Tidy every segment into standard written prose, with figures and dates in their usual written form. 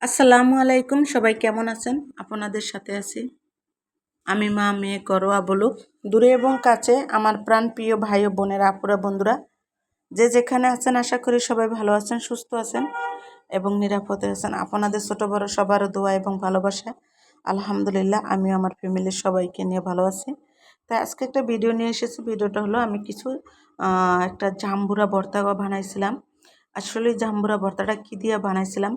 আসসালামু আলাইকুম, সবাই কেমন আছেন? আপনাদের সাথে আছি আমি, মা, মেয়ে, করোয়া বলুক। দূরে এবং কাছে আমার প্রাণ প্রিয় ভাই ও বোনেরা, আপুরা, বন্ধুরা, যে যেখানে আছেন আশা করি সবাই ভালো আছেন, সুস্থ আছেন এবং নিরাপদে আছেন। আপনাদের ছোট বড় সবার দোয়া এবং ভালোবাসা আলহামদুলিল্লাহ আমি আমার ফ্যামিলির সবাইকে নিয়ে ভালো আছি। তাই আজকে একটা ভিডিও নিয়ে এসেছি। ভিডিওটা হলো আমি কিছু একটা জাম্বুরা ভর্তা বানাইছিলাম। আসলে জাম্বুরা ভর্তাটা কী দিয়ে বানাইছিলাম,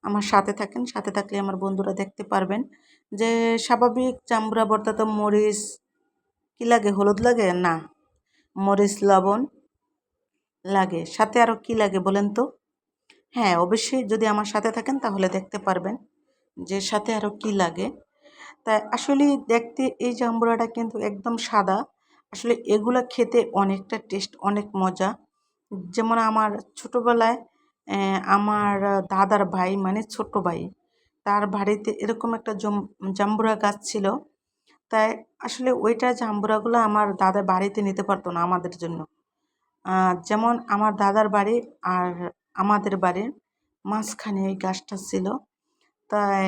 আমার সাথে থাকেন, সাথে থাকলে আমার বন্ধুরা দেখতে পারবেন যে স্বাভাবিক জাম্বুরা ভর্তা তো মরিচ কী লাগে, হলুদ লাগে না, মরিচ লবণ লাগে, সাথে আরও কী লাগে বলেন তো? হ্যাঁ, অবশ্যই যদি আমার সাথে থাকেন তাহলে দেখতে পারবেন যে সাথে আরও কী লাগে। তাই আসলে দেখতে এই জাম্বুরাটা কিন্তু একদম সাদা। আসলে এগুলা খেতে অনেকটা টেস্ট, অনেক মজা। যেমন আমার ছোটোবেলায় আমার দাদার ভাই, মানে ছোট ভাই, তার বাড়িতে এরকম একটা জাম্বুরা গাছ ছিল। তাই আসলে ওইটা জাম্বুরাগুলো আমার দাদা বাড়িতে নিতে পারতো না আমাদের জন্য। যেমন আমার দাদার বাড়ি আর আমাদের বাড়ির মাঝখানে ওই গাছটা ছিল। তাই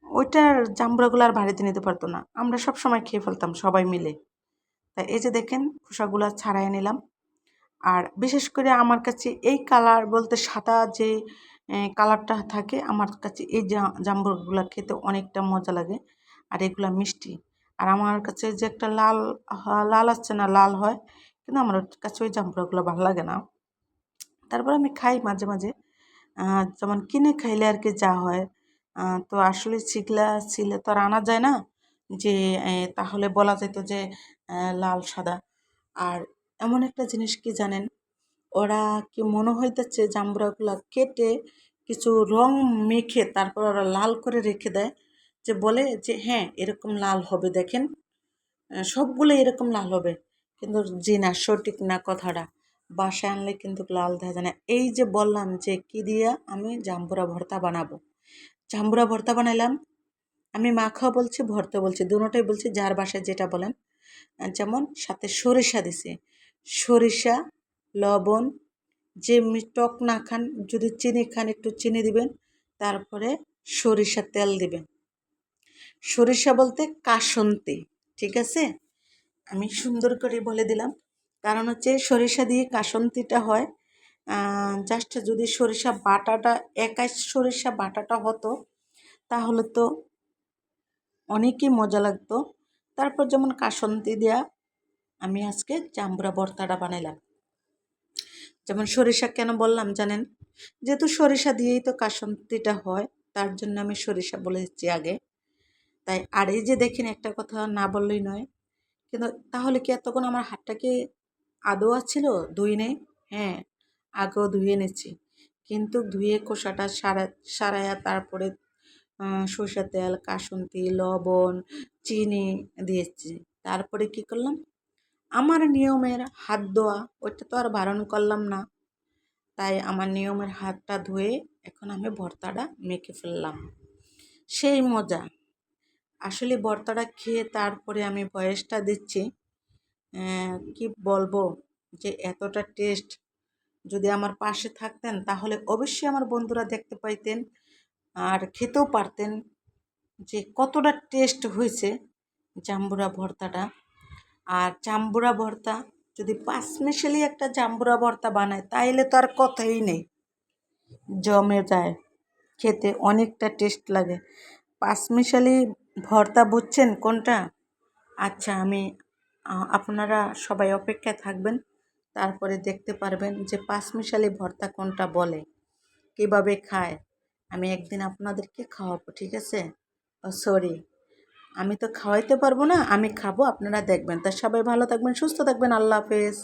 ওইটার জাম্বুরাগুলো আর বাড়িতে নিতে পারতো না, আমরা সব সময় খেয়ে ফেলতাম সবাই মিলে। তাই এই যে দেখেন খোসাগুলো ছাড়াই নিলাম। আর বিশেষ করে আমার কাছে এই কালার বলতে সাদা যে কালারটা থাকে, আমার কাছে এই জাম্বুরাগুলো খেতে অনেকটা মজা লাগে আর এগুলা মিষ্টি। আর আমার কাছে যে একটা লাল লাল আসছে না, লাল হয়, কিন্তু আমার কাছে ওই জাম্বুরাগুলো ভালো লাগে না। তারপর আমি খাই মাঝে মাঝে, যেমন কিনে খাইলে আর কি যা হয়। তো আসলে ছিলে তো আর আনা যায় না যে তাহলে বলা যেত যে লাল সাদা। আর এমন একটা জিনিস কি জানেন, ওরা কি মনে হইতেছে জাম্বুরাগুলা কেটে কিছু রং মেখে তারপর ওরা লাল করে রেখে দেয়, যে বলে যে হ্যাঁ এরকম লাল হবে, দেখেন সবগুলো এরকম লাল হবে। কিন্তু জি না, সঠিক না কথাটা। বাসায় আনলে কিন্তু লাল দেখা যায় না। এই যে বললাম যে কি দিয়া আমি জাম্বুরা ভর্তা বানাবো, জাম্বুরা ভর্তা বানাইলাম। আমি মাখা বলছি, ভর্তা বলছি, দুটোটাই বলছি, যার বাসায় যেটা বলেন। যেমন সাথে সরিষা দিছি, সরিষা, লবণ, যে টক না খান, যদি চিনি খান একটু চিনি দিবেন, তারপরে সরিষা তেল দিবেন। সরিষা বলতে কাসন্তি, ঠিক আছে? আমি সুন্দর করে বলে দিলাম, কারণ হচ্ছে সরিষা দিয়ে কাসন্তিটা হয়। জাস্ট যদি সরিষা বাটাটা, একাই সরিষা বাটাটা হতো তাহলে তো অনেকই মজা লাগতো। তারপর যেমন কাসন্তি দেয়া আমি আজকে জাম্বুরা ভর্তাটা বানাইলাম। যেমন সরিষা কেন বললাম জানেন, যেহেতু সরিষা দিয়েই তো কাসন্তিটা হয়, তার জন্য আমি সরিষা বলে দিচ্ছি আগে। তাই আর এই যে দেখেন, একটা কথা না বললেই নয়, কিন্তু তাহলে কি এতক্ষণ আমার হাতটা কি আদৌ ছিল ধুই নেই? হ্যাঁ, আগেও ধুয়ে নিচ্ছি, কিন্তু ধুয়ে খোসাটা সারাইয়া তারপরে সরষের তেল, কাসুন্দি, লবণ, চিনি দিয়েছি। তারপরে কি করলাম, আমার নিয়মের হাত ধোয়া, ওইটা তো আর বারণ করলাম না। তাই আমার নিয়মের হাতটা ধুয়ে এখন আমি ভর্তাটা মেখে ফেললাম। সেই মজা। আসলে ভর্তাটা খেয়ে তারপরে আমি ভয়েসটা দিচ্ছি, কি বলবো, যে এতটা টেস্ট। যদি আমার পাশে থাকতেন তাহলে অবশ্যই আমার বন্ধুরা দেখতে পাইতেন আর খেতেও পারতেন যে কতটা টেস্ট হয়েছে জাম্বুরা ভর্তাটা। আর জাম্বুরা ভর্তা যদি পাঁচমিশালি একটা জাম্বুরা ভর্তা বানায় তাইলে তো আর কথাই নেই, জমে যায়, খেতে অনেকটা টেস্ট লাগে। পাঁচমিশালি ভর্তা বুঝছেন কোনটা? আচ্ছা, আমি আপনারা সবাই অপেক্ষায় থাকবেন, তারপরে দেখতে পারবেন যে পাঁচমিশালি ভর্তা কোনটা বলে, কীভাবে খায়। আমি একদিন আপনাদেরকে খাওয়াবো, ঠিক আছে? ও সরি, আমি তো খাওয়াইতে পারবো না, আমি খাবো, আপনারা দেখবেন। তা সবাই ভালো থাকবেন, সুস্থ থাকবেন, আল্লাহ হাফেজ।